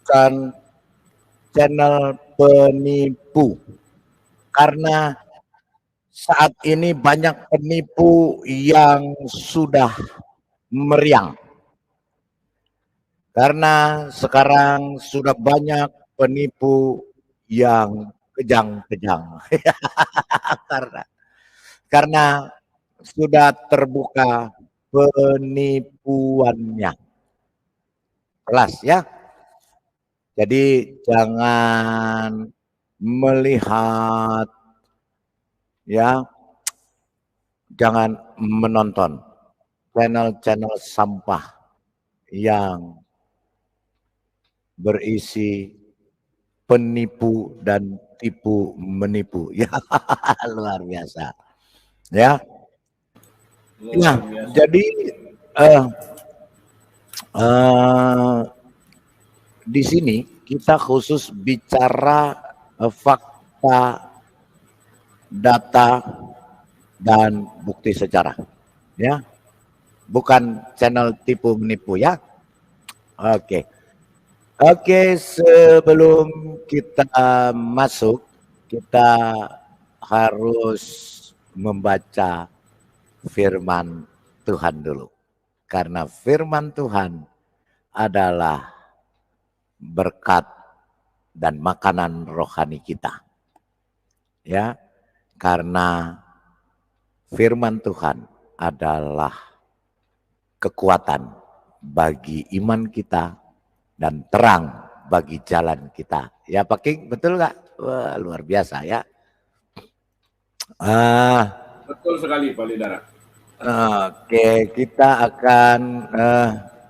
bukan channel penipu. Karena saat ini banyak penipu yang sudah meriang. Karena sekarang sudah banyak penipu yang kejang-kejang. karena sudah terbuka penipuannya. Jelas ya. Jadi jangan melihat ya, jangan menonton channel-channel sampah yang berisi penipu dan tipu menipu. Ya, luar biasa. Ya. Nah, jadi di sini kita khusus bicara fakta, data, dan bukti sejarah. Ya, bukan channel tipu menipu ya. Oke. Oke, sebelum kita masuk, kita harus membaca firman Tuhan dulu. Karena firman Tuhan adalah berkat dan makanan rohani kita. Ya, karena firman Tuhan adalah kekuatan bagi iman kita dan terang bagi jalan kita. Ya Pak King, betul nggak? Wah, luar biasa ya. Betul sekali Pak Lidara. Oke, kita akan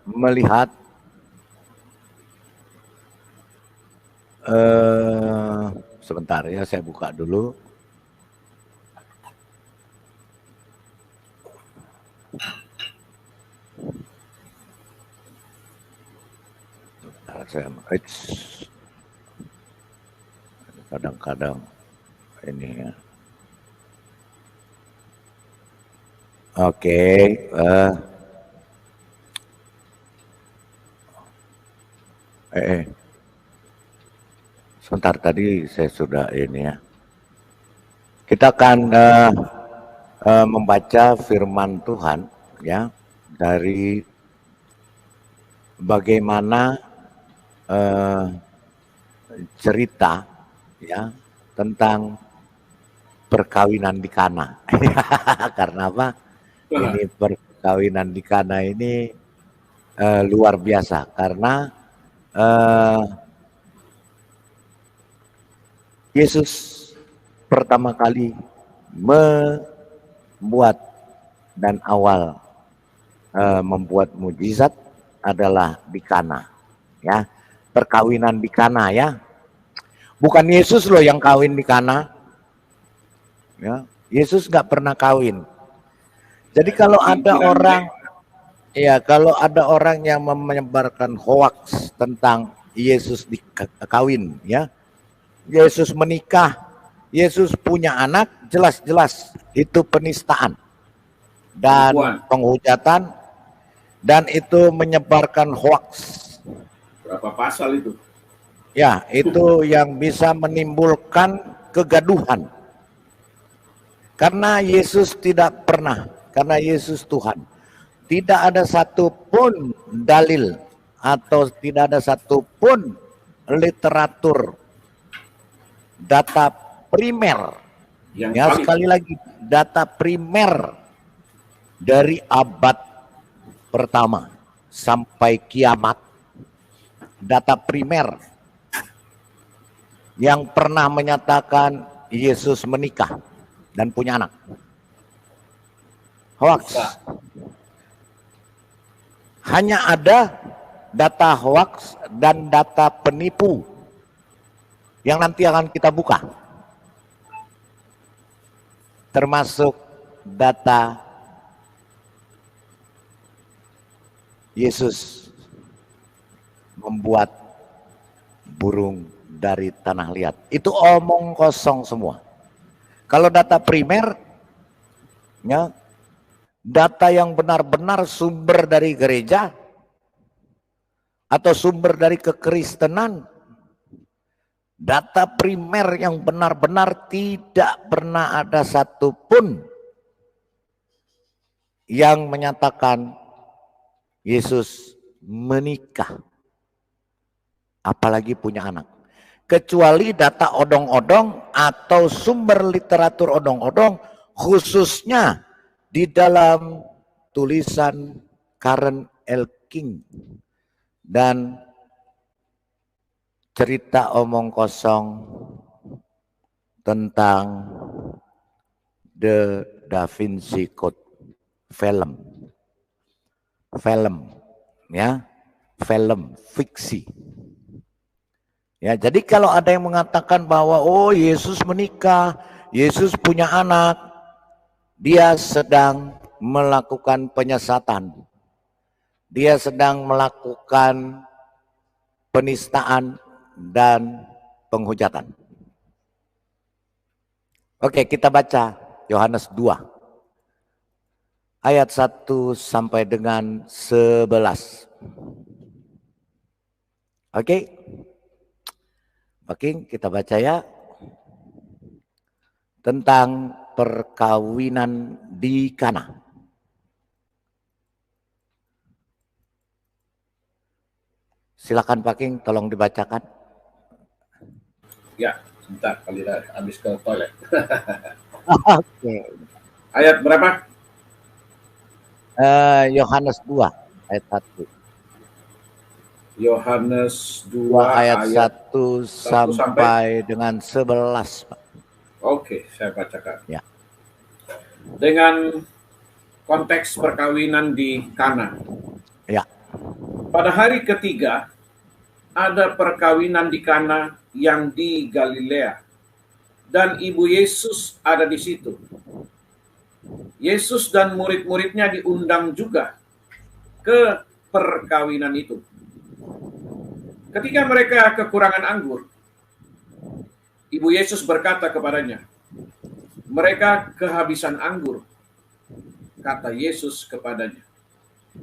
melihat sebentar ya, saya buka dulu. Kadang-kadang ini ya. Oke, sebentar, tadi saya sudah ini ya. Kita akan membaca firman Tuhan ya, dari bagaimana cerita ya tentang perkawinan di Kana. Karena apa? Ini perkawinan di Kana ini luar biasa karena Yesus pertama kali membuat dan awal membuat mujizat adalah di Kana, ya, perkawinan di Kana ya, bukan Yesus loh yang kawin di Kana, ya, Yesus nggak pernah kawin. Jadi kalau ada orang, ya kalau ada orang yang menyebarkan hoaks tentang Yesus dikawin, ya, Yesus menikah, Yesus punya anak, jelas-jelas itu penistaan dan penghujatan, dan itu menyebarkan hoaks. Berapa pasal itu? Ya, itu yang bisa menimbulkan kegaduhan. Karena Yesus tidak pernah, karena Yesus Tuhan, tidak ada satupun dalil atau tidak ada satupun literatur data primer, ya, sekali lagi data primer dari abad pertama sampai kiamat, data primer yang pernah menyatakan Yesus menikah dan punya anak. Hoax. Hanya ada data hoax dan data penipu yang nanti akan kita buka, termasuk data Yesus membuat burung dari tanah liat. Itu omong kosong semua. Kalau data primer, ya, data yang benar-benar sumber dari gereja, atau sumber dari kekristenan, data primer yang benar-benar tidak pernah ada satupun yang menyatakan Yesus menikah, apalagi punya anak. Kecuali data odong-odong atau sumber literatur odong-odong, khususnya di dalam tulisan Karen L. King dan cerita omong kosong tentang The Da Vinci Code, film ya, film fiksi. Ya, jadi kalau ada yang mengatakan bahwa oh Yesus menikah, Yesus punya anak, dia sedang melakukan penyesatan. Dia sedang melakukan penistaan dan penghujatan. Oke, kita baca Yohanes 2 ayat 1 sampai dengan 11. Oke. Oke, kita baca ya. Tentang perkawinan di Kana. Silakan Pak King, tolong dibacakan. Ya, sebentar kali habis ke toilet. Oke. Ayat berapa? Yohanes 2 ayat 1. Yohanes 2 ayat 1 sampai sampai dengan 11, Pak. Oke, saya bacakan. Ya. Dengan konteks perkawinan di Kana. Ya. Pada hari ketiga ada perkawinan di Kana yang di Galilea, dan ibu Yesus ada di situ. Yesus dan murid-muridnya diundang juga ke perkawinan itu. Ketika mereka kekurangan anggur, ibu Yesus berkata kepadanya, "Mereka kehabisan anggur." Kata Yesus kepadanya,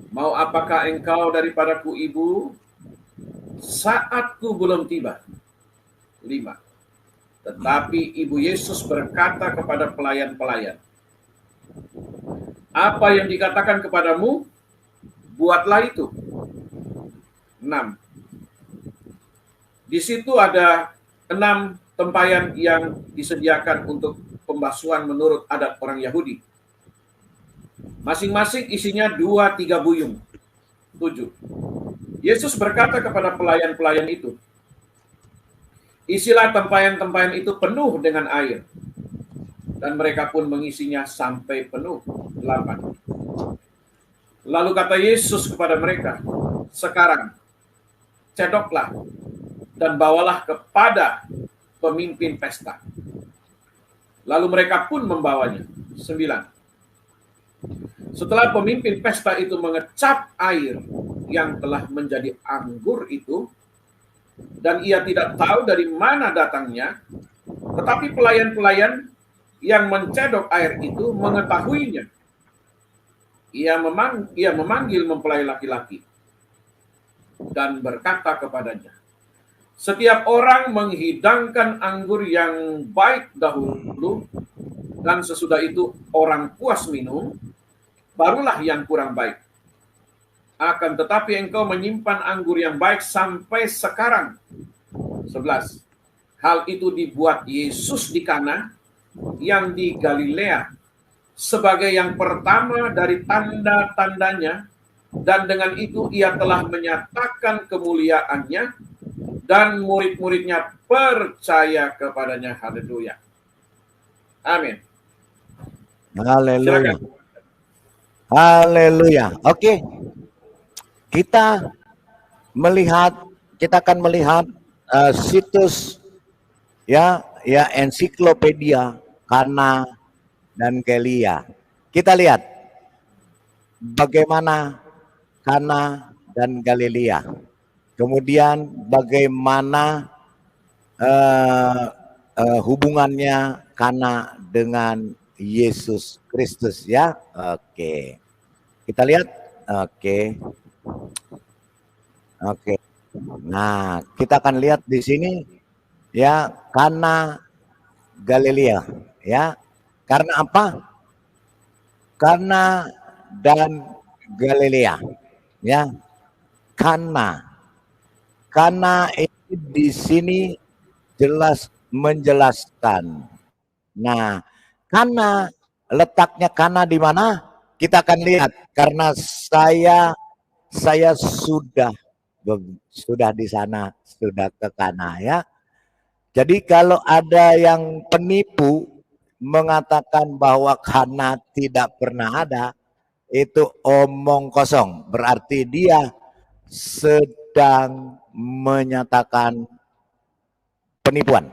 "Mau apakah engkau daripadaku, ibu? Saatku belum tiba." 5. Tetapi ibu Yesus berkata kepada pelayan-pelayan, "Apa yang dikatakan kepadamu, buatlah itu." 6. Di situ ada 6 tempayan yang disediakan untuk pembasuhan menurut adat orang Yahudi. Masing-masing isinya 2-3 buyung. 7. Yesus berkata kepada pelayan-pelayan itu, "Isilah tempayan-tempayan itu penuh dengan air." Dan mereka pun mengisinya sampai penuh. 8. Lalu kata Yesus kepada mereka, "Sekarang cedoklah dan bawalah kepada pemimpin pesta." Lalu mereka pun membawanya. 9. Setelah pemimpin pesta itu mengecap air yang telah menjadi anggur itu, dan ia tidak tahu dari mana datangnya, tetapi pelayan-pelayan yang mencedok air itu mengetahuinya. Ia memanggil mempelai laki-laki dan berkata kepadanya, "Setiap orang menghidangkan anggur yang baik dahulu, dan sesudah itu orang puas minum, barulah yang kurang baik. Akan tetapi engkau menyimpan anggur yang baik sampai sekarang." 11. Hal itu dibuat Yesus di Kana yang di Galilea sebagai yang pertama dari tanda-tandanya, dan dengan itu ia telah menyatakan kemuliaannya, dan murid-muridnya percaya kepadanya. Haleluya. Amin. Haleluya. Silakan. Haleluya. Oke. Kita akan melihat situs ya ensiklopedia Kana dan Galilea. Kita lihat bagaimana Kana dan Galilea. Kemudian bagaimana hubungannya Kana dengan Yesus Kristus ya. Oke. Kita lihat. Oke. Oke. Nah, kita akan lihat di sini ya Kana Galilea ya. Karena apa? Kana dan Galilea ya. Kana. Kana ini di sini jelas menjelaskan. Nah, Kana letaknya Kana di mana? Kita akan lihat karena saya sudah di sana, sudah ke Kana ya. Jadi kalau ada yang penipu mengatakan bahwa Kana tidak pernah ada, itu omong kosong. Berarti dia sedang menyatakan penipuan.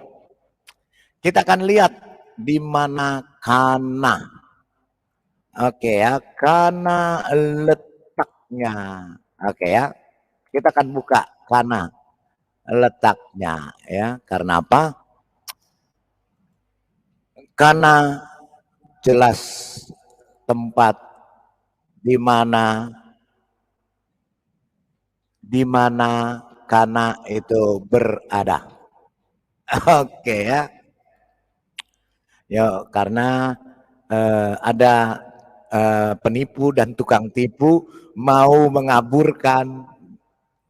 Kita akan lihat di mana Kana. Oke ya, Kana letaknya. Oke ya, kita akan buka Kana letaknya ya. Karena apa? Karena jelas tempat di mana Kana itu berada. Oke ya. Ya karena ada penipu dan tukang tipu mau mengaburkan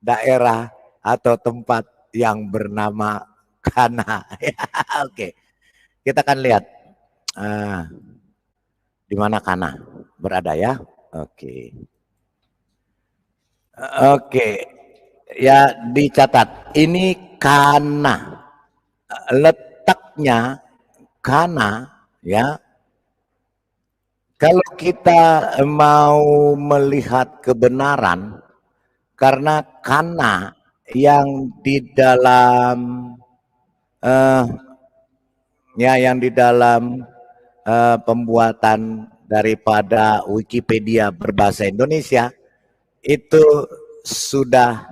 daerah atau tempat yang bernama Kana. Oke, kita akan lihat di mana Kana berada ya. Oke. Oke, ya dicatat. Ini Kana. Letaknya Kana ya. Kalau kita mau melihat kebenaran, karena Kana yang di dalam yang di dalam pembuatan daripada Wikipedia berbahasa Indonesia itu sudah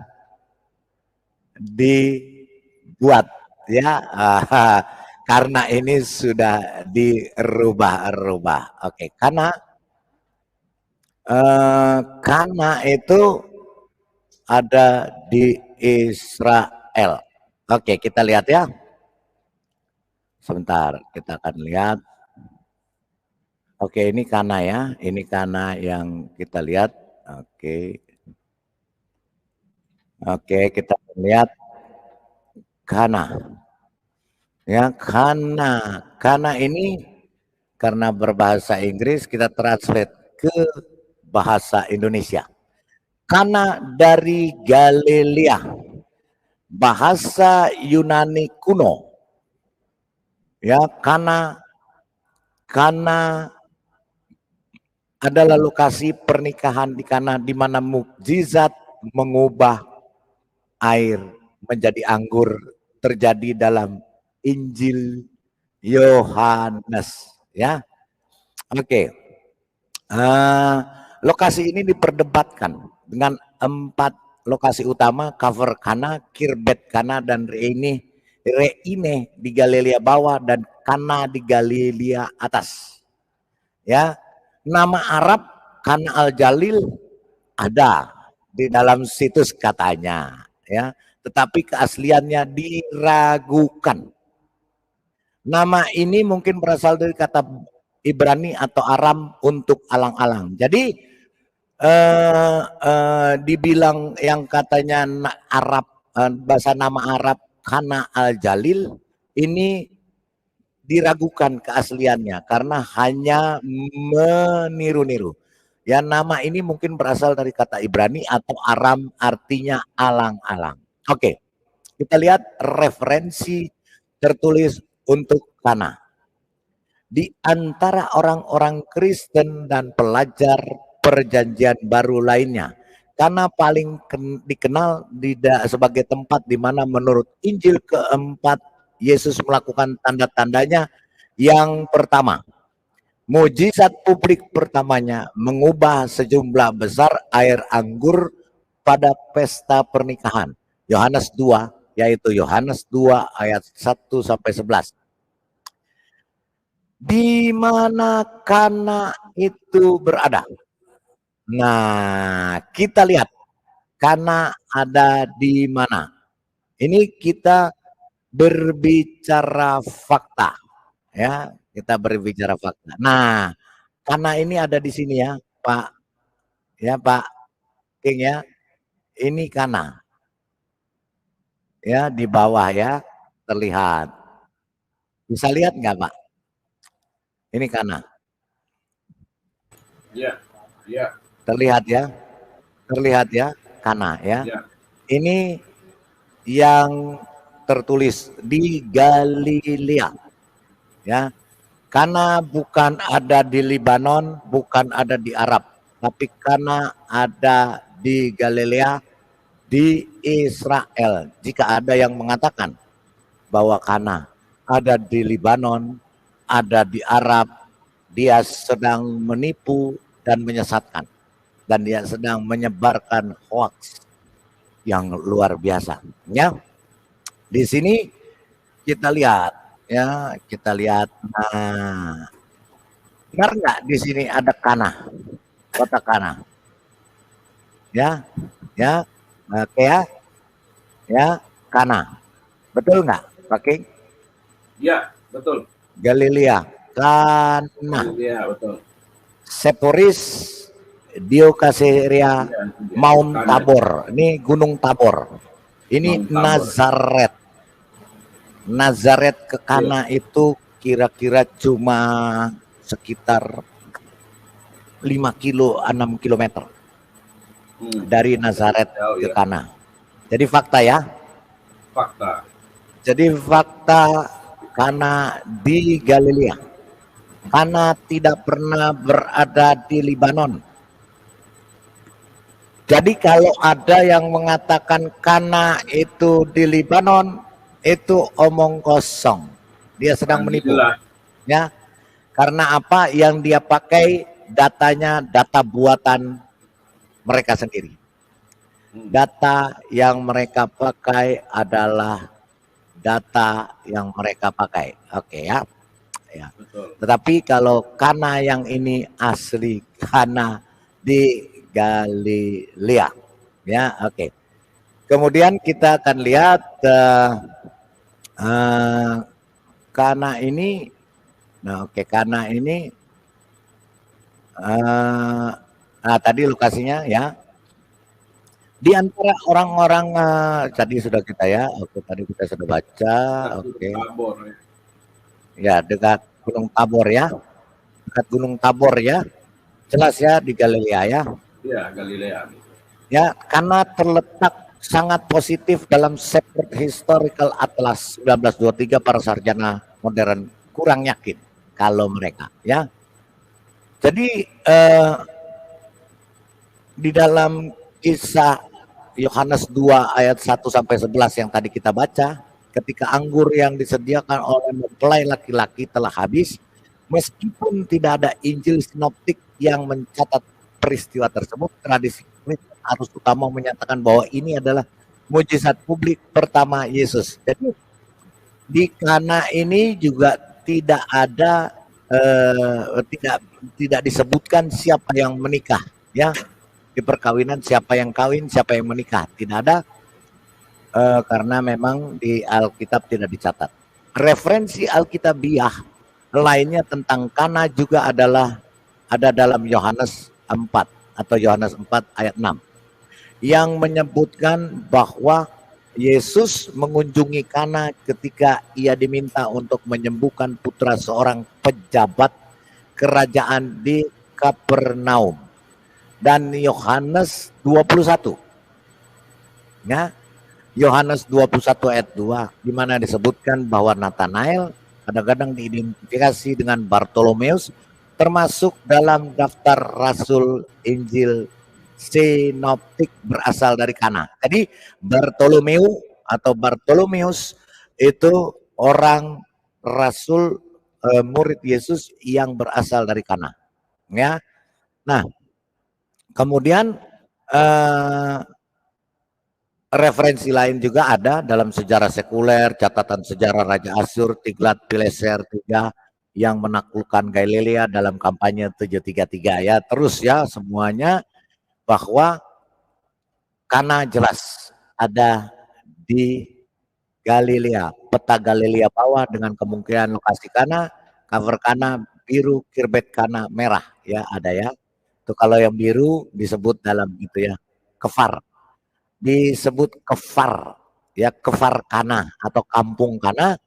dibuat ya karena ini sudah dirubah-rubah. Oke, karena itu ada di Israel. Oke, kita lihat ya. Sebentar, kita akan lihat. Oke, ini Kana ya. Ini Kana yang kita lihat. Oke. Oke, kita lihat Kana. Ya, Kana. Kana ini karena berbahasa Inggris kita translate ke bahasa Indonesia. Kana dari Galilea. Bahasa Yunani kuno. Ya, Kana adalah lokasi pernikahan di Kana di mana mukjizat mengubah air menjadi anggur terjadi dalam Injil Yohanes ya. Oke. Lokasi ini diperdebatkan dengan 4 lokasi utama, cover Kana, Kirbet Kana, dan Reine di Galilea bawah dan Kana di Galilea atas. Ya, nama Arab Kana al-Jalil ada di dalam situs katanya, ya, tetapi keasliannya diragukan. Nama ini mungkin berasal dari kata Ibrani atau Aram untuk alang-alang. Jadi dibilang yang katanya Arab, bahasa nama Arab Kana al-Jalil ini diragukan keasliannya karena hanya meniru-niru. Ya, nama ini mungkin berasal dari kata Ibrani atau Aram artinya alang-alang. Oke, kita lihat referensi tertulis untuk Kana. Di antara orang-orang Kristen dan pelajar perjanjian baru lainnya, Kana paling dikenal sebagai tempat di mana menurut Injil keempat Yesus melakukan tanda-tandanya. Yang pertama, mujizat publik pertamanya mengubah sejumlah besar air anggur pada pesta pernikahan. Yohanes 2, yaitu Yohanes 2 ayat 1 sampai 11. Di mana Kana itu berada? Nah, kita lihat Kana ada di mana? Ini kita berbicara fakta, ya. Kita berbicara fakta. Nah, Kana ini ada di sini ya, Pak. Ya, Pak King ya. Ini Kana. Ya, di bawah ya, terlihat. Bisa lihat nggak, Pak? Ini Kana. Ya, ya, Terlihat ya. Terlihat ya, Kana ya. ya. Ini yang tertulis di Galilea. Ya. Karena bukan ada di Libanon, bukan ada di Arab, tapi karena ada di Galilea, di Israel. Jika ada yang mengatakan bahwa Kana ada di Libanon, ada di Arab, dia sedang menipu dan menyesatkan, dan dia sedang menyebarkan hoax yang luar biasa. Ya, di sini kita lihat, ya kita lihat. Nah, benar nggak di sini ada Kana, kota Kana? Ya, ya, oke ya, Kana. Betul nggak, Pak King? Ya, betul. Galilea, Kana. Ya, betul. Seporis, Diokaseria, Ya, Mount Kana. Tabor. Ini Gunung Tabor. Ini Mount Tabor. Nazaret. Nazaret ke Kana itu kira-kira cuma sekitar 5 kilo, 6 kilometer dari Nazaret ke Kana. Jadi fakta ya. Fakta. Jadi fakta Kana di Galilea. Kana tidak pernah berada di Libanon. Jadi kalau ada yang mengatakan Kana itu di Libanon, itu omong kosong. Dia sedang menipu. Ya. Karena apa? Yang dia pakai datanya data buatan mereka sendiri. Data yang mereka pakai adalah data yang mereka pakai. Oke ya. Ya. Tetapi kalau Kana yang ini asli Kana di Galilea. Ya, oke. Kemudian kita akan lihat Kana ini. Nah, oke, Kana ini nah tadi lokasinya ya. Di antara orang-orang tadi sudah kita ya, oke tadi kita sudah baca, oke. Ya, dekat Gunung Tabor ya. Dekat Gunung Tabor ya. Jelas ya di Galilea ya. Iya, Galilea. Ya, karena terletak sangat positif dalam Shepherd Historical Atlas 1923, para sarjana modern kurang yakin kalau mereka ya. Jadi di dalam kisah Yohanes 2 ayat 1 sampai 11 yang tadi kita baca, ketika anggur yang disediakan oleh mempelai laki-laki telah habis, meskipun tidak ada Injil sinoptik yang mencatat peristiwa tersebut, tradisi harus utama menyatakan bahwa ini adalah mujizat publik pertama Yesus. Jadi di Kana ini juga tidak ada tidak disebutkan siapa yang menikah ya. Di perkawinan siapa yang kawin, siapa yang menikah, tidak ada karena memang di Alkitab tidak dicatat. Referensi Alkitabiah lainnya tentang Kana juga adalah ada dalam Yohanes 4 atau Yohanes 4 ayat 6 yang menyebutkan bahwa Yesus mengunjungi Kana ketika ia diminta untuk menyembuhkan putra seorang pejabat kerajaan di Kapernaum. Dan Yohanes 21 ya, Yohanes 21 ayat 2 di mana disebutkan bahwa Nathanael kadang-kadang diidentifikasi dengan Bartolomeus, termasuk dalam daftar rasul Injil sinoptik berasal dari Kana. Jadi Bartolomeus itu orang rasul murid Yesus yang berasal dari Kana ya. Nah, kemudian referensi lain juga ada dalam sejarah sekuler, catatan sejarah Raja Asyur Tiglat-Pileser III yang menaklukkan Galilea dalam kampanye 733 ya. Terus ya semuanya bahwa Kana jelas ada di Galilea, peta Galilea bawah dengan kemungkinan lokasi Kana, cover Kana biru, kirbet Kana merah ya ada ya. Itu kalau yang biru disebut dalam itu ya kefar. Disebut kefar ya kefar Kana atau kampung Kana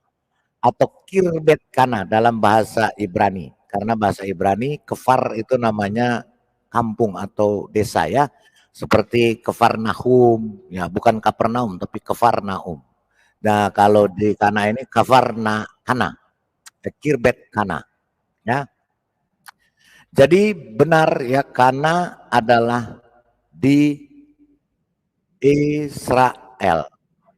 atau kirbet Kana dalam bahasa Ibrani. Karena bahasa Ibrani kefar itu namanya kampung atau desa ya. Seperti Kafarnaum ya bukan Kapernaum tapi Kafarnaum. Nah, kalau di Kana ini Kafarna Kana, Kirbet Kana, ya. Jadi benar ya Kana adalah di Israel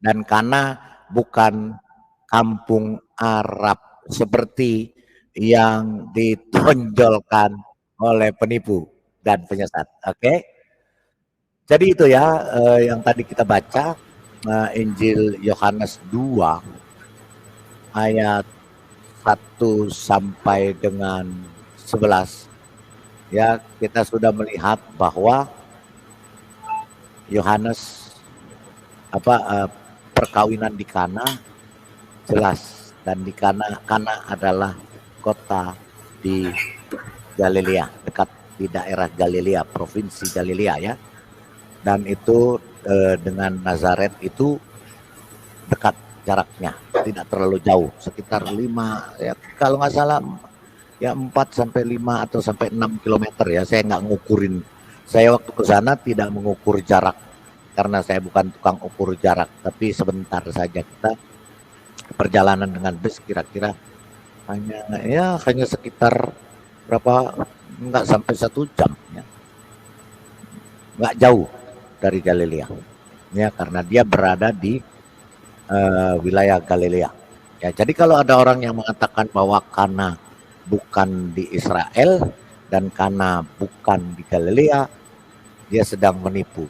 dan Kana bukan kampung Arab seperti yang ditonjolkan oleh penipu dan penyesat. Oke. Jadi itu ya yang tadi kita baca Injil Yohanes 2 ayat 1 sampai dengan 11 ya kita sudah melihat bahwa Yohanes perkawinan di Kana jelas dan di Kana adalah kota di Galilea dekat di daerah Galilea provinsi Galilea ya dan itu dengan Nazaret itu dekat jaraknya tidak terlalu jauh sekitar 5 ya kalau nggak salah ya 4 sampai 5 atau sampai 6 kilometer ya saya nggak ngukurin saya waktu ke sana tidak mengukur jarak karena saya bukan tukang ukur jarak tapi sebentar saja kita perjalanan dengan bus kira-kira hanya sekitar berapa nggak sampai 1 jam ya nggak jauh dari Galilea ya karena dia berada di wilayah Galilea ya jadi kalau ada orang yang mengatakan bahwa Kana bukan di Israel dan Kana bukan di Galilea dia sedang menipu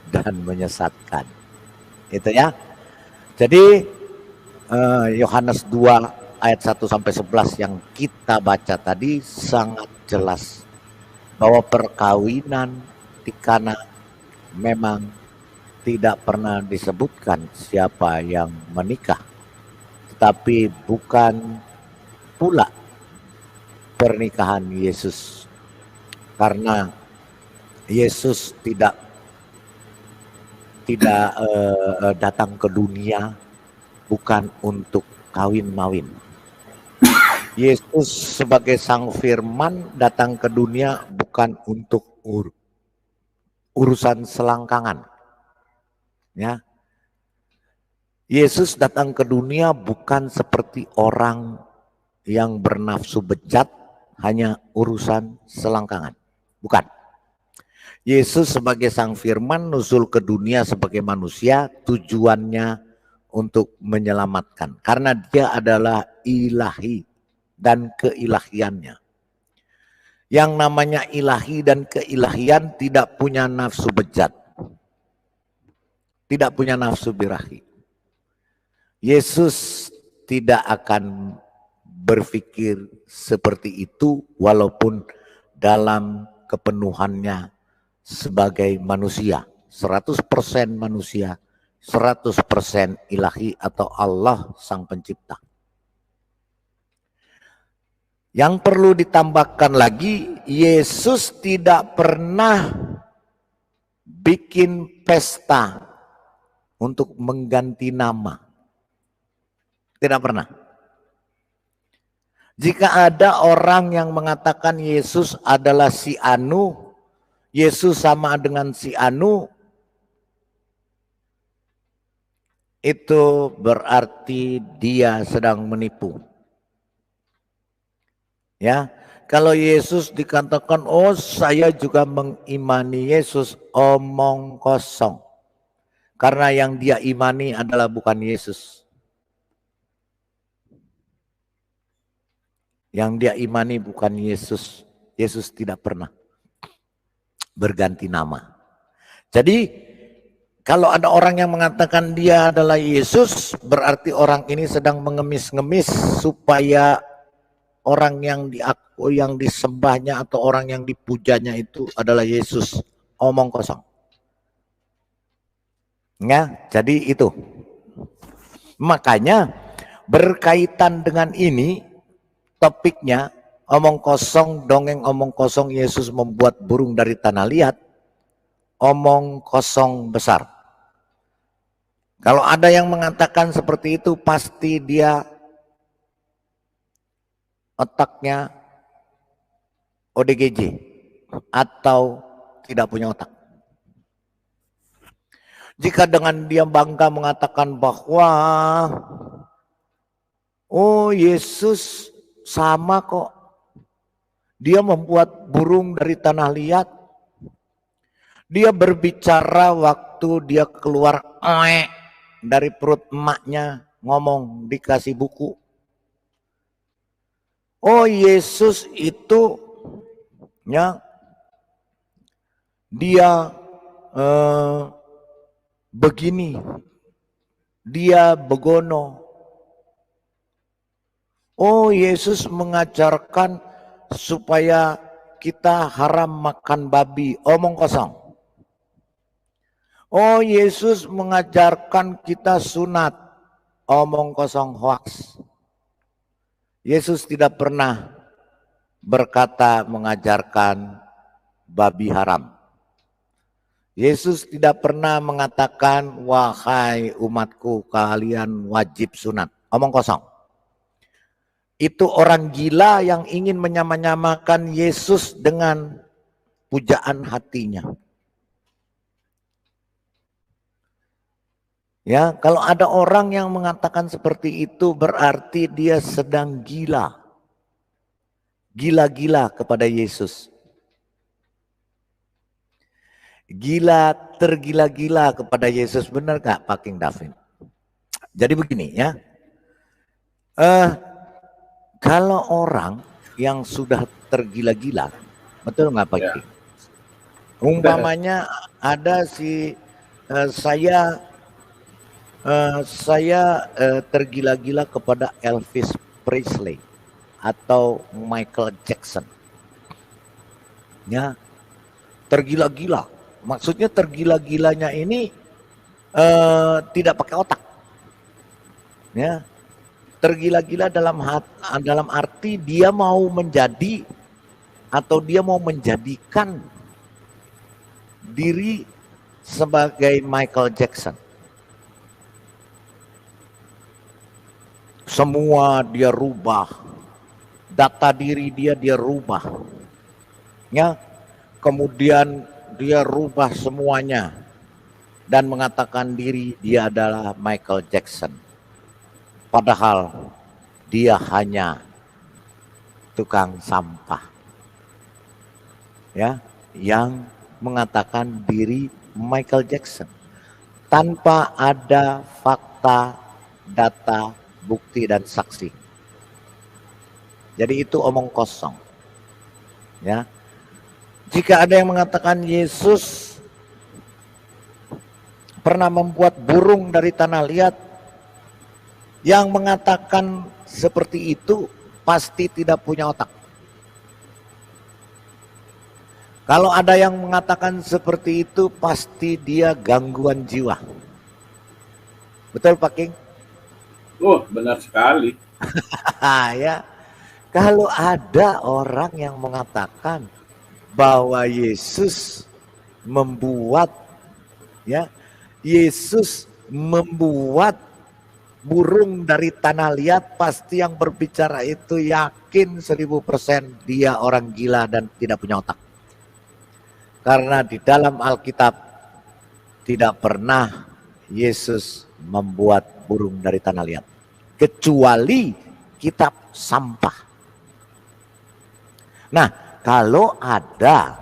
dan menyesatkan itu ya jadi Yohanes 2 ayat 1 sampai 11 yang kita baca tadi sangat jelas bahwa perkawinan di Kana memang tidak pernah disebutkan siapa yang menikah, tetapi bukan pula pernikahan Yesus, karena Yesus tidak datang ke dunia bukan untuk kawin-mawin. Yesus sebagai Sang Firman datang ke dunia bukan untuk urusan selangkangan. Ya. Yesus datang ke dunia bukan seperti orang yang bernafsu bejat hanya urusan selangkangan. Bukan. Yesus sebagai Sang Firman nusul ke dunia sebagai manusia tujuannya untuk menyelamatkan. Karena dia adalah ilahi dan keilahiannya. Yang namanya ilahi dan keilahian tidak punya nafsu bejat. Tidak punya nafsu birahi. Yesus tidak akan berpikir seperti itu walaupun dalam kepenuhannya sebagai manusia. 100% manusia, 100% ilahi atau Allah Sang Pencipta. Yang perlu ditambahkan lagi, Yesus tidak pernah bikin pesta untuk mengganti nama. Tidak pernah. Jika ada orang yang mengatakan Yesus adalah si Anu, Yesus sama dengan si Anu, itu berarti dia sedang menipu. Ya, kalau Yesus dikatakan, oh saya juga mengimani Yesus, omong kosong. Karena yang dia imani adalah bukan Yesus. Yang dia imani bukan Yesus. Yesus tidak pernah berganti nama. Jadi kalau ada orang yang mengatakan dia adalah Yesus, berarti orang ini sedang mengemis-ngemis supaya orang yang disembahnya atau orang yang dipujanya itu adalah Yesus. Omong kosong. Ya, jadi itu. Makanya berkaitan dengan ini topiknya omong kosong, dongeng omong kosong, Yesus membuat burung dari tanah liat, omong kosong besar. Kalau ada yang mengatakan seperti itu, pasti dia otaknya ODGJ atau tidak punya otak. Jika dengan dia bangga mengatakan bahwa oh Yesus sama kok, dia membuat burung dari tanah liat, dia berbicara waktu dia keluar dari perut emaknya, ngomong dikasih buku. Oh Yesus itu ya dia begini, dia begono. Oh Yesus mengajarkan supaya kita haram makan babi, omong kosong. Oh Yesus mengajarkan kita sunat, omong kosong, hoax. Yesus tidak pernah berkata mengajarkan babi haram. Yesus tidak pernah mengatakan wahai umatku kalian wajib sunat, omong kosong. Itu orang gila yang ingin menyamakan Yesus dengan pujaan hatinya. Ya, kalau ada orang yang mengatakan seperti itu berarti dia sedang gila. Gila-gila kepada Yesus. Gila, tergila-gila kepada Yesus. Benar gak Pak King David? Jadi begini ya. Kalau orang yang sudah tergila-gila, betul nggak Pak King? Umpamanya ada saya tergila-gila kepada Elvis Presley atau Michael Jackson. Ya, tergila-gila. Maksudnya tergila-gilanya ini tidak pakai otak. Ya, tergila-gila dalam arti dia mau menjadi atau dia mau menjadikan diri sebagai Michael Jackson. Semua dia rubah, data diri dia rubah, ya. Kemudian dia rubah semuanya dan mengatakan diri dia adalah Michael Jackson. Padahal dia hanya tukang sampah, ya, yang mengatakan diri Michael Jackson tanpa ada fakta, data, bukti dan saksi. Jadi itu omong kosong. Ya. Jika ada yang mengatakan Yesus pernah membuat burung dari tanah liat, yang mengatakan seperti itu pasti tidak punya otak. Kalau ada yang mengatakan seperti itu pasti dia gangguan jiwa. Betul Pak King? Oh, benar sekali. Ya, kalau ada orang yang mengatakan bahwa Yesus membuat burung dari tanah liat, pasti yang berbicara itu yakin 1000% dia orang gila dan tidak punya otak. Karena di dalam Alkitab tidak pernah Yesus membuat burung dari tanah liat, kecuali kitab sampah. Nah, kalau ada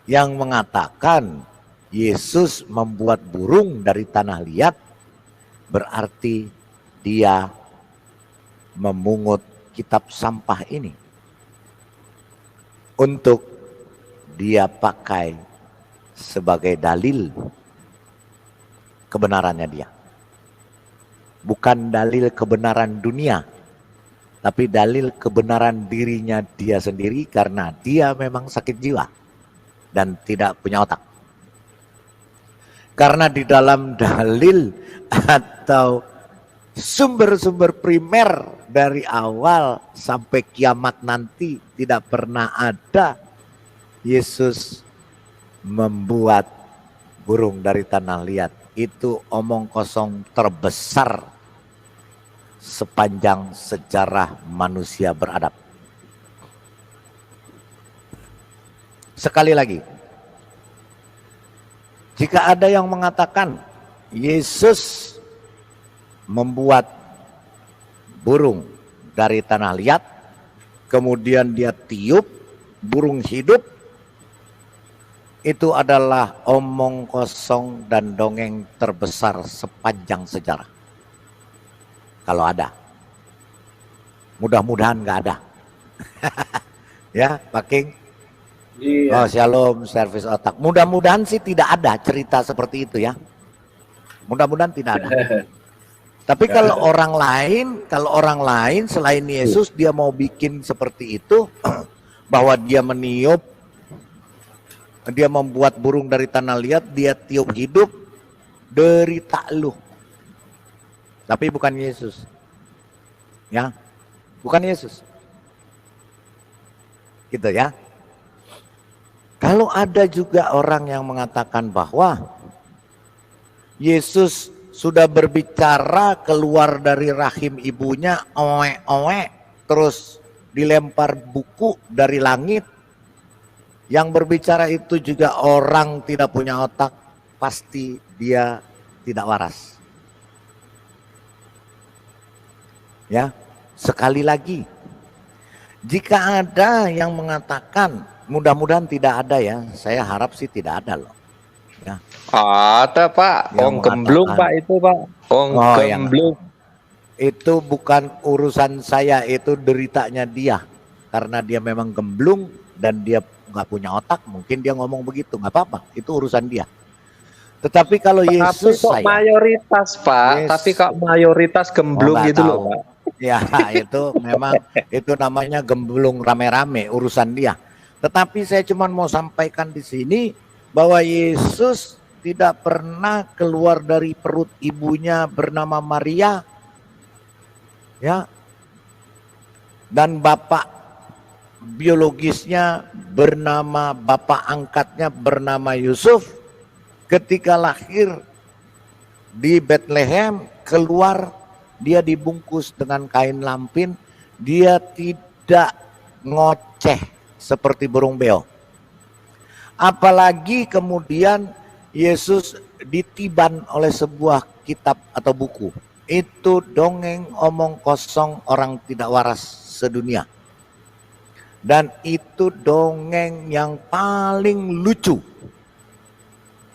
yang mengatakan Yesus membuat burung dari tanah liat, berarti dia memungut kitab sampah ini untuk dia pakai sebagai dalil kebenarannya dia. Bukan dalil kebenaran dunia, tapi dalil kebenaran dirinya dia sendiri karena dia memang sakit jiwa dan tidak punya otak. Karena di dalam dalil atau sumber-sumber primer dari awal sampai kiamat nanti tidak pernah ada Yesus membuat burung dari tanah liat. Itu omong kosong terbesar sepanjang sejarah manusia beradab. Sekali lagi, jika ada yang mengatakan Yesus membuat burung dari tanah liat, kemudian dia tiup, burung hidup, itu adalah omong kosong dan dongeng terbesar sepanjang sejarah. Kalau ada, mudah-mudahan nggak ada. Ya, Pak King. Iya. Oh, shalom, servis otak. Mudah-mudahan sih tidak ada cerita seperti itu ya. Mudah-mudahan tidak ada. Tapi kalau orang lain selain Yesus dia mau bikin seperti itu, bahwa dia meniup, dia membuat burung dari tanah liat, dia tiup hidup, derita lu. Tapi bukan Yesus. Ya. Bukan Yesus. Gitu ya. Kalau ada juga orang yang mengatakan bahwa Yesus sudah berbicara keluar dari rahim ibunya, oe-oe, terus dilempar buku dari langit. Yang berbicara itu juga orang tidak punya otak, pasti dia tidak waras. Ya, sekali lagi, jika ada yang mengatakan, mudah-mudahan tidak ada ya, saya harap sih tidak ada loh. Ya. Ada Pak, Yang gemblung mengatakan- Pak itu Pak, gemblung. Itu bukan urusan saya, itu deritanya dia. Karena dia memang gemblung dan dia nggak punya otak, mungkin dia ngomong begitu, nggak apa-apa, itu urusan dia. Tetapi kalau Yesus Tapi kok saya, mayoritas Pak, Yes. tapi kok mayoritas gemblung nggak gitu tahu. loh Pak. Ya itu memang itu namanya gemblung rame-rame, urusan dia. Tetapi saya cuma mau sampaikan di sini bahwa Yesus tidak pernah keluar dari perut ibunya bernama Maria, ya, dan bapak biologisnya bernama, bapak angkatnya bernama Yusuf. Ketika lahir di Bethlehem, keluar, dia dibungkus dengan kain lampin, dia tidak ngoceh seperti burung beo. Apalagi kemudian Yesus ditiban oleh sebuah kitab atau buku. Itu dongeng omong kosong orang tidak waras sedunia. Dan itu dongeng yang paling lucu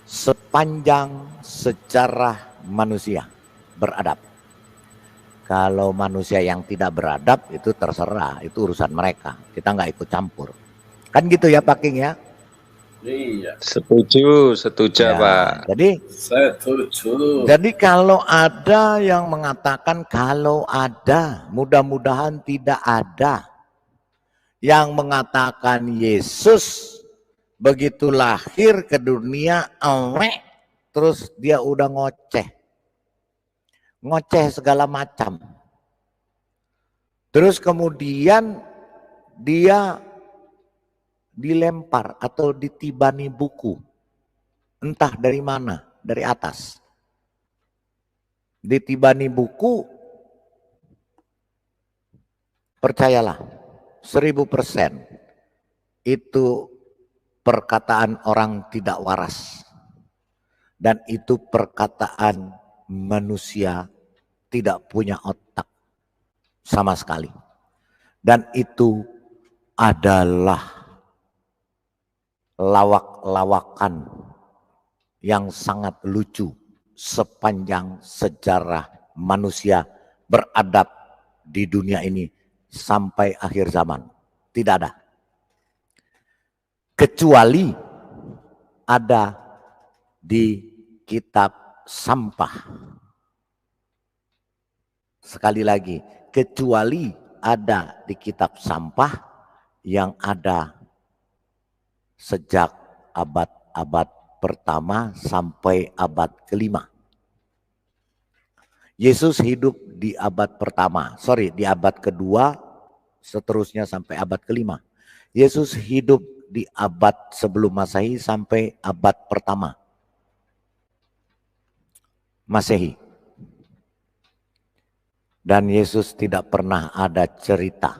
sepanjang sejarah manusia beradab. Kalau manusia yang tidak beradab itu terserah, itu urusan mereka. Kita nggak ikut campur. Kan gitu ya Pak King ya? Iya. Setuju Ya, Pak. Setuju. Jadi kalau ada yang mengatakan kalau ada, mudah-mudahan tidak ada. Yang mengatakan Yesus begitu lahir ke dunia, terus dia udah ngoceh. Ngoceh segala macam. Terus kemudian dia dilempar atau ditibani buku. Entah dari mana, dari atas. Ditibani buku, percayalah, 1000% itu perkataan orang tidak waras. Dan itu perkataan manusia tidak punya otak sama sekali. Dan itu adalah lawak-lawakan yang sangat lucu sepanjang sejarah manusia beradab di dunia ini sampai akhir zaman. Tidak ada. Kecuali ada di kitab sampah. Sekali lagi, kecuali ada di kitab sampah yang ada sejak abad-abad pertama sampai abad kelima. Yesus hidup di abad pertama, di abad kedua, seterusnya sampai abad kelima. Yesus hidup di abad sebelum Masehi sampai abad pertama Masehi. Dan Yesus tidak pernah ada cerita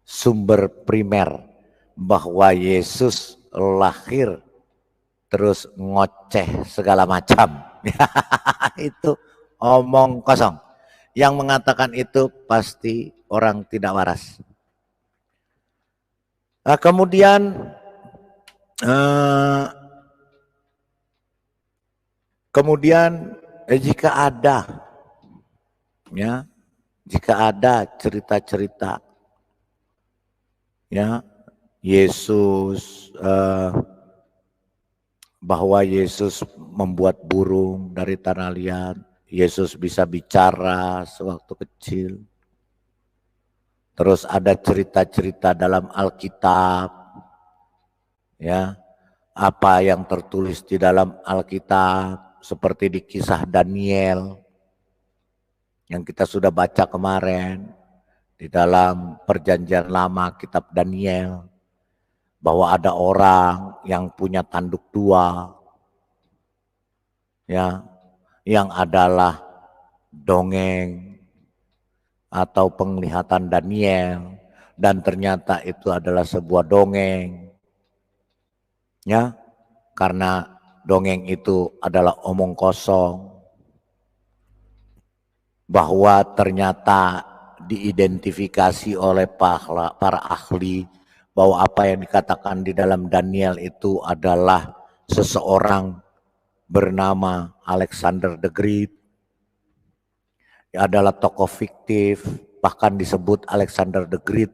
sumber primer bahwa Yesus lahir terus ngoceh segala macam. Itu omong kosong. Yang mengatakan itu pasti orang tidak waras. Nah, kemudian jika ada cerita-cerita ya Yesus bahwa Yesus membuat burung dari tanah liat, Yesus bisa bicara sewaktu kecil. Terus ada cerita-cerita dalam Alkitab, ya, apa yang tertulis di dalam Alkitab, seperti di kisah Daniel, yang kita sudah baca kemarin, di dalam perjanjian lama kitab Daniel, bahwa ada orang yang punya tanduk dua, ya, yang adalah dongeng atau penglihatan Daniel, dan ternyata itu adalah sebuah dongeng, ya, karena dongeng itu adalah omong kosong, bahwa ternyata diidentifikasi oleh para ahli bahwa apa yang dikatakan di dalam Daniel itu adalah seseorang bernama Alexander the Great, adalah tokoh fiktif, bahkan disebut Alexander the Great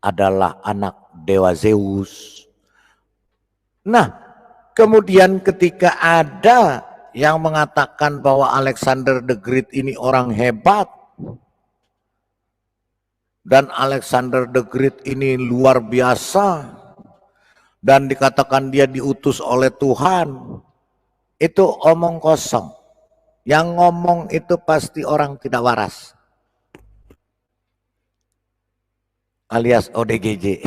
adalah anak dewa Zeus. Nah, kemudian ketika ada yang mengatakan bahwa Alexander the Great ini orang hebat, dan Alexander the Great ini luar biasa, dan dikatakan dia diutus oleh Tuhan, itu omong kosong. Yang ngomong itu pasti orang tidak waras, alias ODGJ.